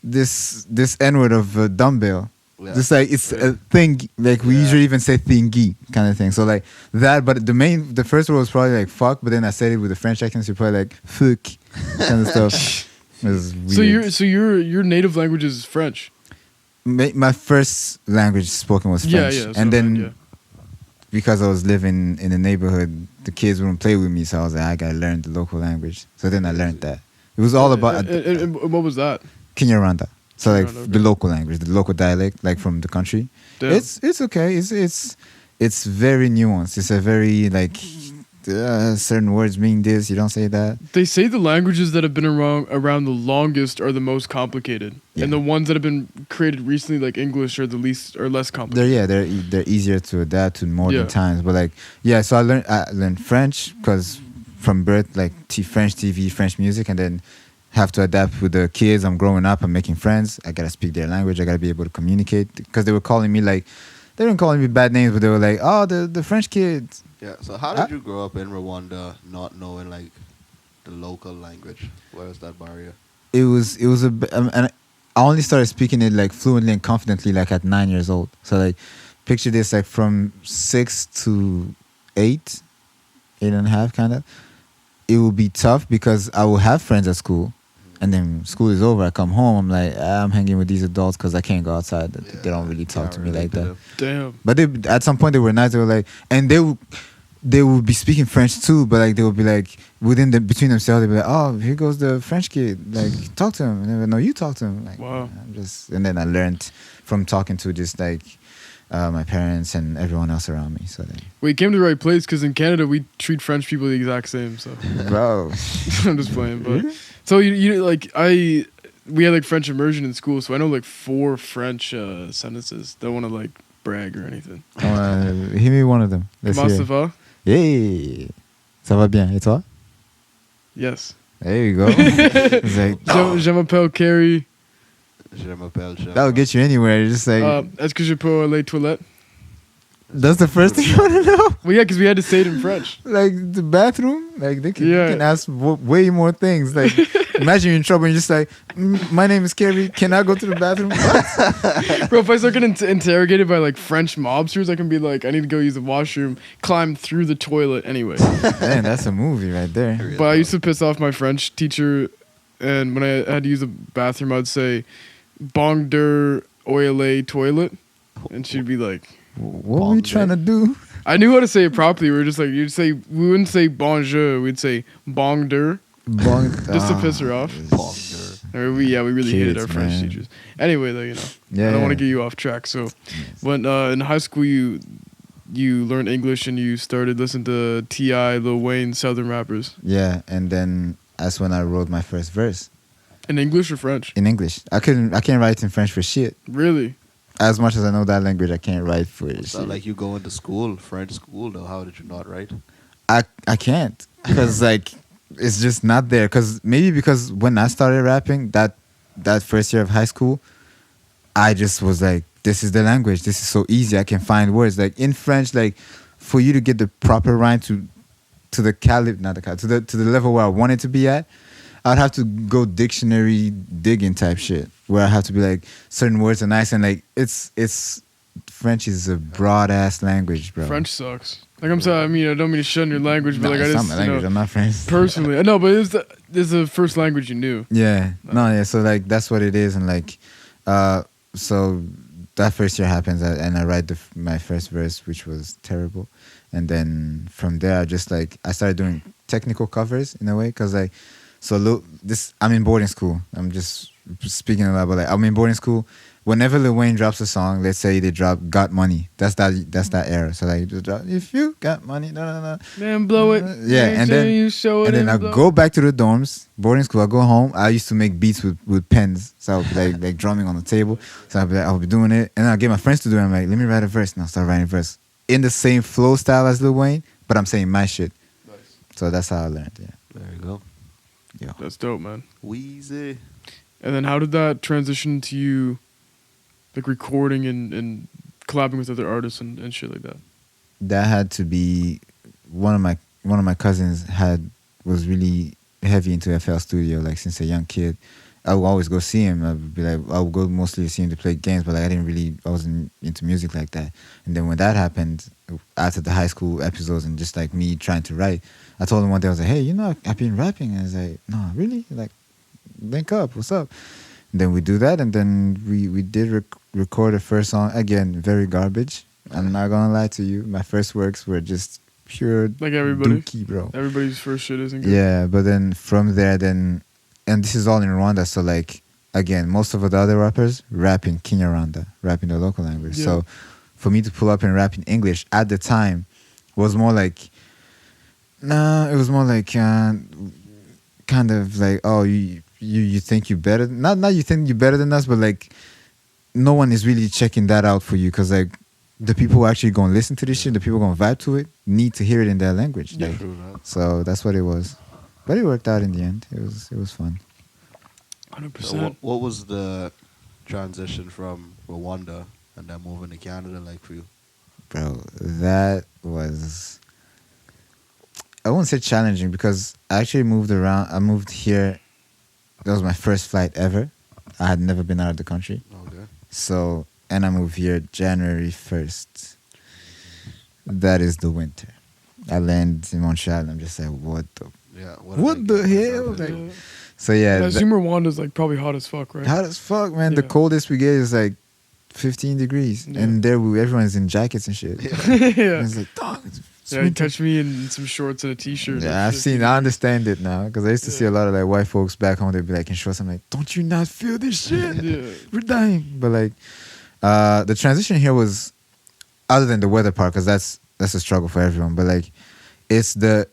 Speaker 2: this N word of a dumbbell.
Speaker 3: Yeah.
Speaker 2: Just like it's a thing. Like we usually even say thingy kind of thing. So like that. But the first word was probably like fuck. But then I said it with a French accent. So probably like fuck kind of stuff. It was weird.
Speaker 1: So your native language is French.
Speaker 2: My first language spoken was French,
Speaker 1: Yeah.
Speaker 2: and then because I was living in the neighborhood, the kids wouldn't play with me, so I was like, I gotta learn the local language. So then I learned that. It was all about
Speaker 1: And what was that?
Speaker 2: Kinyarwanda. So like
Speaker 1: Kinyarwanda, okay.
Speaker 2: the local language, the local dialect, like from the country.
Speaker 1: Damn.
Speaker 2: It's okay. It's very nuanced. It's a very like certain words mean this. You don't say that.
Speaker 1: They say the languages that have been around the longest are the most complicated,
Speaker 2: Yeah.
Speaker 1: and the ones that have been created recently, like English, are the least or less complicated.
Speaker 2: They're easier to adapt to modern
Speaker 1: Yeah.
Speaker 2: times. But like so I learned French because from birth like French TV, French music, and then have to adapt with the kids. I'm growing up. I'm making friends. I gotta speak their language. I gotta be able to communicate because they were calling me like they weren't calling me bad names, but they were like, oh, the French kids.
Speaker 3: Yeah. So how did you grow up in Rwanda not knowing like the local language? Where was that barrier?
Speaker 2: It was and I only started speaking it like fluently and confidently like at 9 years old. So like picture this like from 6 to 8 and a half kind of. It will be tough because I will have friends at school, and then school is over. I come home. I'm like I'm hanging with these adults because I can't go outside. They don't really talk to me like that.
Speaker 1: Damn.
Speaker 2: But at some point they were nice. They were like, and they would be speaking French too, but like they would be like between themselves, they'd be like, oh, here goes the French kid, like talk to him. And they would, no, you talk to him. Like,
Speaker 1: Wow.
Speaker 2: and then I learned from talking to just like my parents and everyone else around me. So then,
Speaker 1: Well, you came to the right place because in Canada we treat French people the exact same. So
Speaker 2: bro,
Speaker 1: I'm just playing, but so you like we had like French immersion in school, so I know like 4 French sentences. Don't want to like brag or anything.
Speaker 2: hit me one of them. Let's
Speaker 1: Comment
Speaker 2: hear.
Speaker 1: ça va?
Speaker 2: Hey, ça va bien. Et toi?
Speaker 1: Yes.
Speaker 2: There you go. It's like,
Speaker 1: Je m'appelle Carrie.
Speaker 3: Je m'appelle Chevron.
Speaker 2: that'll get you anywhere. You're just like,
Speaker 1: Est-ce que je peux aller toilette?
Speaker 2: that's the first thing you want to know.
Speaker 1: Well, yeah, because we had to say it in French.
Speaker 2: Like the bathroom, like they can,
Speaker 1: Yeah.
Speaker 2: you can ask way more things. Like imagine you're in trouble and you're just like, my name is Carrie. Can I go to the bathroom? What?
Speaker 1: Bro, if I start getting interrogated by like French mobsters, I can be like, I need to go use the washroom, climb through the toilet anyway.
Speaker 2: Man, that's a movie right there.
Speaker 1: But I used to piss off my French teacher, and when I had to use the bathroom, I'd say, "Bong der oile toilet," and she'd be like,
Speaker 2: What were you trying to do?
Speaker 1: I knew how to say it properly. We were just like, we wouldn't say bonjour, we'd say bong der, just to piss her off. We really hated our
Speaker 2: Kids,
Speaker 1: French
Speaker 2: man.
Speaker 1: teachers. Anyway, though,
Speaker 2: Yeah,
Speaker 1: I don't want
Speaker 2: yeah.
Speaker 1: to get you off track. So, when in high school you learned English and you started listening to T.I., Lil Wayne, Southern rappers.
Speaker 2: Yeah, and then that's when I wrote my first verse
Speaker 1: In English or French?
Speaker 2: in English. I can't write in French for shit.
Speaker 1: Really?
Speaker 2: As much as I know that language, I can't write for
Speaker 3: It's
Speaker 2: shit.
Speaker 3: not like you going to school, French school though. How did you not write?
Speaker 2: I can't because like it's just not there. Because when I started rapping that first year of high school, I just was like, this is the language. This is so easy. I can find words like in French. Like for you to get the proper rhyme to the to the level where I want it to be at, I'd have to go dictionary digging type shit where I have to be like certain words are nice and like it's French is a broad ass language, bro.
Speaker 1: French sucks. Like I'm sorry, I don't mean to shun your language, but
Speaker 2: Nah,
Speaker 1: like I
Speaker 2: it's
Speaker 1: just
Speaker 2: not my language. I'm not French.
Speaker 1: personally, I know, but it's the first language you knew.
Speaker 2: Yeah. No, yeah. So like that's what it is, and like, so that first year happens, and I write my first verse, which was terrible. And then from there, I started doing technical covers in a way, because I'm in boarding school. I'm just speaking a lot, but like I'm in boarding school. Whenever Lil Wayne drops a song, let's say they drop "Got Money," that's that era. So like, just drop, if you got money, no.
Speaker 1: Man, blow it.
Speaker 2: Yeah, and then
Speaker 1: you show it.
Speaker 2: and then I go back to the dorms, boarding school. I go home. I used to make beats with pens, so I'll be like drumming on the table. So I'll be doing it, and I'll get my friends to do it. I'm like, let me write a verse, and I'll start writing a verse in the same flow style as Lil Wayne, but I'm saying my shit.
Speaker 1: Nice.
Speaker 2: So that's how I learned. Yeah,
Speaker 3: There you go.
Speaker 2: yeah.
Speaker 1: That's dope, man.
Speaker 3: Wheezy.
Speaker 1: And then how did that transition to you, like recording and collabing with other artists and shit like that?
Speaker 2: That had to be one of my cousins was really heavy into FL Studio, like since a young kid. I would always go see him. I would go mostly to see him to play games, but like I wasn't into music like that. And then when that happened, after the high school episodes and just like me trying to write, I told him one day, I was like, hey, I've been rapping. And I was like, no, really? Like, link up, what's up? And then we do that, and then we did record a first song. Again, very garbage. I'm not gonna lie to you. My first works were just pure
Speaker 1: Like everybody.
Speaker 2: dookie, bro.
Speaker 1: Everybody's first shit isn't good.
Speaker 2: Yeah, but then from there, and this is all in Rwanda, so like, again, most of the other rappers rap in Kinyarwanda, rap in the local language.
Speaker 1: Yeah.
Speaker 2: So for me to pull up and rap in English at the time was more like, it was more like kind of like, oh, you think you better, not you think you're better than us, but like no one is really checking that out for you, because like the people who are actually gonna listen to this shit, the people gonna vibe to it, need to hear it in their language.
Speaker 1: Yeah.
Speaker 2: Like,
Speaker 3: True that.
Speaker 2: so that's what it was. But it worked out in the end. It was fun.
Speaker 1: 100%.
Speaker 3: So what was the transition from Rwanda and then moving to Canada like for you?
Speaker 2: Bro, that was, I won't say challenging, because I actually moved around. I moved here. That was my first flight ever. I had never been out of the country.
Speaker 3: Okay.
Speaker 2: So, and I moved here January 1st. That is the winter. I land in Montreal and I'm just like, what the?
Speaker 3: Yeah.
Speaker 2: What the hell?
Speaker 3: Like,
Speaker 1: Yeah.
Speaker 2: So yeah,
Speaker 1: I assume Rwanda's like probably hot as fuck, right?
Speaker 2: hot as fuck, man. The
Speaker 1: Yeah.
Speaker 2: coldest we get is like 15 degrees.
Speaker 1: Yeah.
Speaker 2: And there everyone's in jackets and shit.
Speaker 1: Yeah.
Speaker 2: And it's like, dog, it's
Speaker 1: Yeah, you
Speaker 2: winter.
Speaker 1: catch me in some shorts and a t-shirt.
Speaker 2: Yeah, I understand it now, because I used to see a lot of like white folks back home. They'd be like in shorts. I'm like, don't you not feel this shit?
Speaker 1: Yeah.
Speaker 2: We're dying. But like, the transition here was, other than the weather part, because that's a struggle for everyone. But like, it's the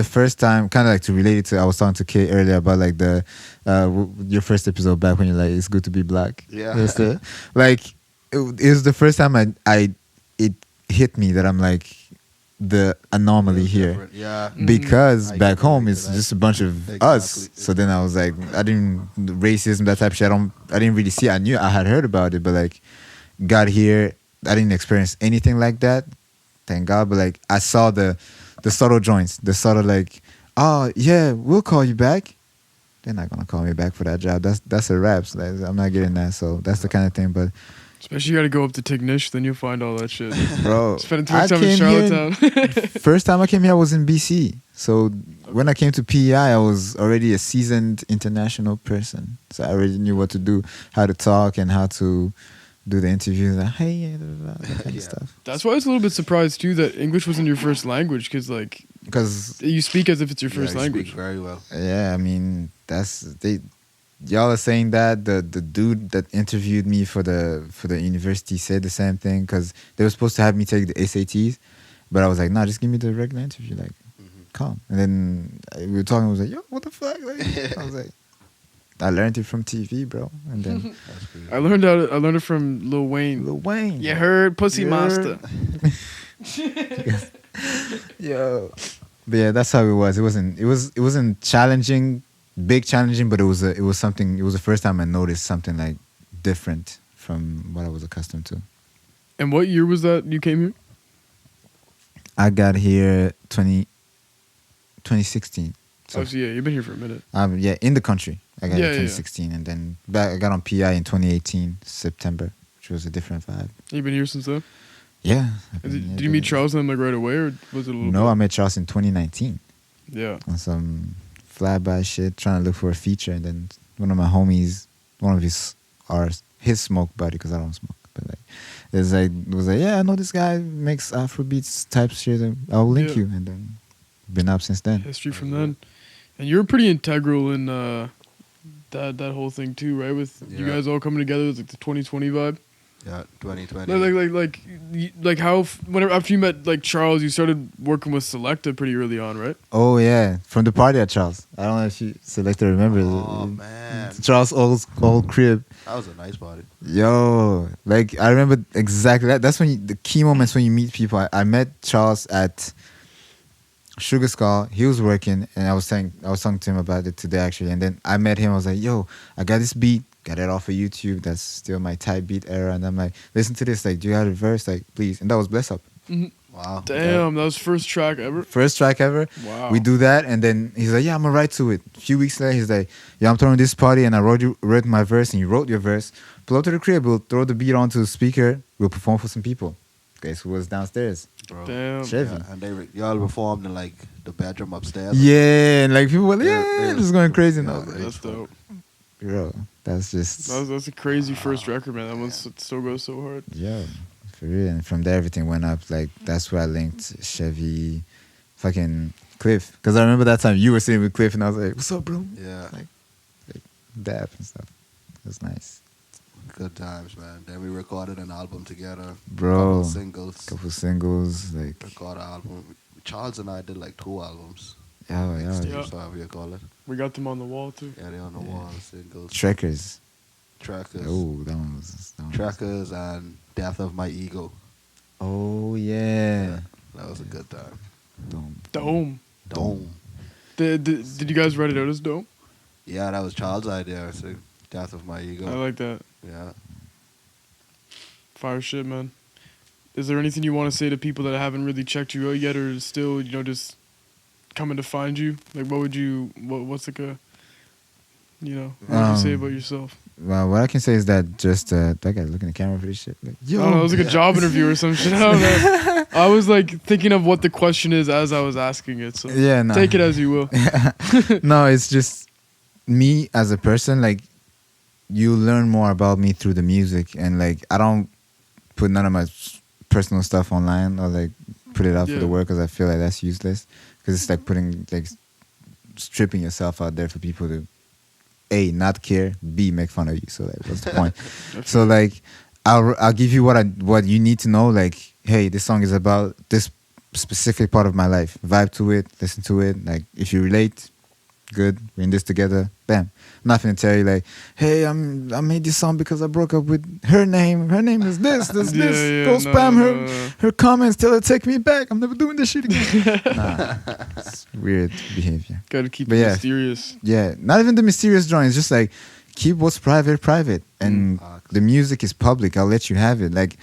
Speaker 2: first time, kind of like to relate it to. I was talking to Kay earlier about like your first episode back when you're like, it's good to be black.
Speaker 3: Yeah.
Speaker 2: It's like it was the first time it hit me that I'm like the anomaly here.
Speaker 3: different. Yeah.
Speaker 2: Because
Speaker 3: I
Speaker 2: back
Speaker 3: can
Speaker 2: home
Speaker 3: relate
Speaker 2: it's
Speaker 3: to that.
Speaker 2: just a bunch of us.
Speaker 3: Exactly.
Speaker 2: So then I was like, racism, that type of shit. I didn't really see it. I knew, I had heard about it, but like got here, I didn't experience anything like that. Thank God. But like I saw the subtle joints, the subtle like, oh yeah, we'll call you back. They're not gonna call me back for that job. That's a rap. So I'm not getting that. So that's the kind of thing. But
Speaker 1: Especially you got to go up to Tignish, then you'll find all that shit.
Speaker 2: bro,
Speaker 1: Spending too
Speaker 2: I
Speaker 1: much time in
Speaker 2: came here-
Speaker 1: Charlottetown.
Speaker 2: First time I came here, I was in BC. So when I came to PEI, I was already a seasoned international person. So I already knew what to do, how to talk, and how to do the interviews. Like, hey, that kind
Speaker 3: Yeah.
Speaker 2: of stuff.
Speaker 1: That's why I was a little bit surprised too that English wasn't your first language, because like
Speaker 2: Because
Speaker 1: you speak as if it's your
Speaker 3: Yeah,
Speaker 1: first
Speaker 3: you
Speaker 1: language.
Speaker 3: speak very well.
Speaker 2: yeah, I mean y'all are saying that the dude that interviewed me for the university said the same thing, because they were supposed to have me take the SATs, but I was like, nah, just give me the regular interview, like calm. And then we were talking. I was like, yo, what the fuck? Like, I was like, I learned it from TV, bro. And then
Speaker 3: That's pretty
Speaker 1: I learned it from Lil Wayne.
Speaker 2: Lil Wayne,
Speaker 1: You heard, Pussy
Speaker 2: You
Speaker 1: Monster.
Speaker 2: yo. But yeah, that's how it was. It wasn't challenging, big challenging, but it was something. It was the first time I noticed something like different from what I was accustomed to.
Speaker 1: And what year was that you came here?
Speaker 2: I got here 2016.
Speaker 1: So yeah, you've been here for a minute.
Speaker 2: Yeah, in the country. I got
Speaker 1: Yeah,
Speaker 2: here
Speaker 1: yeah,
Speaker 2: 2016, and then I got on PI in 2018 September, which was a different vibe.
Speaker 1: You've been here since then?
Speaker 2: Yeah.
Speaker 1: Did you meet Charles and them like right away, or was it a little
Speaker 2: No,
Speaker 1: bit?
Speaker 2: I met Charles in 2019
Speaker 1: Yeah.
Speaker 2: on some flyby shit, trying to look for a feature, and then one of my homies, one of his his smoke buddy because I don't smoke. But like, it was like, yeah, I know this guy makes Afrobeats type shit. I'll link
Speaker 1: Yeah.
Speaker 2: you, and then been up since then.
Speaker 1: History from then. And you're pretty integral in that whole thing too, right? With you
Speaker 3: Yeah.
Speaker 1: guys all coming together with like the 2020 vibe.
Speaker 3: Yeah, 2020.
Speaker 1: Like how whenever after you met like Charles, you started working with Selecta pretty early on, right?
Speaker 2: Oh yeah, from the party at Charles. I don't know if you Selecta remembers.
Speaker 3: Oh man,
Speaker 2: Charles' old crib.
Speaker 3: that was a nice party.
Speaker 2: Yo, like I remember exactly that. That's when the key moments when you meet people. I met Charles at Sugar Skull. He was working, and I was talking to him about it today actually. And then I met him. I was like, "Yo, I got this beat. Got it off of YouTube. That's still my type beat era." And I'm like, "Listen to this. Like, do you have a verse? Like, please." And that was Bless Up.
Speaker 3: Wow.
Speaker 1: Damn, that was first track ever.
Speaker 2: First track ever.
Speaker 1: Wow.
Speaker 2: We do that, and then he's like, "Yeah, I'm gonna write to it." A few weeks later, he's like, "Yeah, I'm throwing this party, and I wrote my verse, and you wrote your verse. Pull up to the crib. We'll throw the beat onto the speaker. We'll perform for some people." Guess who was downstairs?
Speaker 3: Bro.
Speaker 1: Damn.
Speaker 2: Chevy.
Speaker 3: Yeah, and y'all performed in like the bedroom upstairs.
Speaker 2: Yeah, and like people were like,
Speaker 3: Yeah,
Speaker 2: "Yeah, this is going crazy." And I
Speaker 3: yeah,
Speaker 2: was like,
Speaker 1: That's dope.
Speaker 2: "Bro, that's just
Speaker 1: That's a crazy first record, man. That one still goes so hard.
Speaker 2: yeah, for real." And from there, everything went up. Like that's where I linked Chevy, fucking Cliff. Because I remember that time you were sitting with Cliff, and I was like, "What's up, bro?"
Speaker 3: Yeah.
Speaker 2: Like dap and stuff. It was nice.
Speaker 3: Good times, man. Then we recorded an album together.
Speaker 2: Bro.
Speaker 3: Couple singles.
Speaker 2: Couple singles, like
Speaker 3: Record an album. Charles and I did like 2 albums.
Speaker 2: yeah.
Speaker 1: Yeah.
Speaker 3: So how you call it?
Speaker 1: We got them on the wall too.
Speaker 3: Yeah, they on the wall. Singles.
Speaker 2: Trekkers.
Speaker 3: Trackers.
Speaker 2: Oh, that one was.
Speaker 3: Trackers and Death of My Ego.
Speaker 2: Oh yeah.
Speaker 3: That was a good time.
Speaker 1: Dome.
Speaker 3: Dome.
Speaker 1: Did you guys write it out as Dome?
Speaker 3: Yeah, that was Charles' idea. So Death of My Ego.
Speaker 1: I like that.
Speaker 3: Yeah.
Speaker 1: Fire shit, man. Is there anything you want to say to people that haven't really checked you out yet, or is still, just coming to find you? Like, what's like a, what would you say about yourself?
Speaker 2: Well, what I can say is that just that guy looking at the camera for this shit. Like,
Speaker 1: I don't know, it was like a job interview or some shit. I don't know. I was like thinking of what the question is as I was asking it. So
Speaker 2: yeah, no.
Speaker 1: take it as you will.
Speaker 2: No, it's just me as a person. Like, you learn more about me through the music, and like I don't put none of my personal stuff online or like put it out for the world because I feel like that's useless. Because it's like stripping yourself out there for people to A, not care, B, make fun of you. So like, what's the point? So like, I'll give you what you need to know. Like, hey, this song is about this specific part of my life. Vibe to it, listen to it. Like, if you relate, good. We're in this together. Bam. Nothing to tell you like, hey, I made this song because I broke up with her name. Her name is this. Go spam her comments. Tell her to take me back. I'm never doing this shit again. Nah, it's weird behavior.
Speaker 1: Gotta keep
Speaker 2: But
Speaker 1: it
Speaker 2: yeah.
Speaker 1: mysterious.
Speaker 2: Yeah, not even the mysterious drawing. It's just like keep what's private, and the music is public. I'll let you have it. Like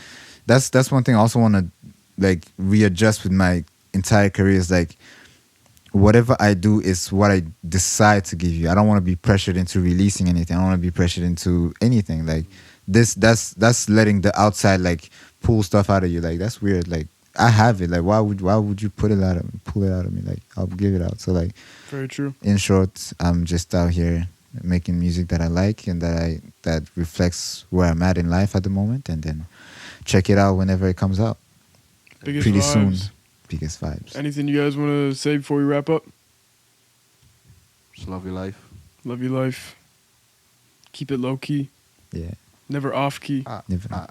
Speaker 2: that's one thing I also want to like readjust with my entire career. Is like whatever I do is what I decide to give you. I don't want to be pressured into releasing anything. I don't want to be pressured into anything. Like that's letting the outside like pull stuff out of you. Like that's weird. Like I have it. Like why would you pull it out of me? Like I'll give it out. So like
Speaker 1: Very true.
Speaker 2: in short, I'm just out here making music that I like and that reflects where I'm at in life at the moment, and then check it out whenever it comes out.
Speaker 1: Biggest
Speaker 2: Pretty
Speaker 1: vibes.
Speaker 2: soon. Biggest vibes.
Speaker 1: Anything you guys want to say before we wrap up?
Speaker 3: Just love your life.
Speaker 1: Love your life. Keep it low key.
Speaker 2: Yeah.
Speaker 1: Never off key.
Speaker 2: Never.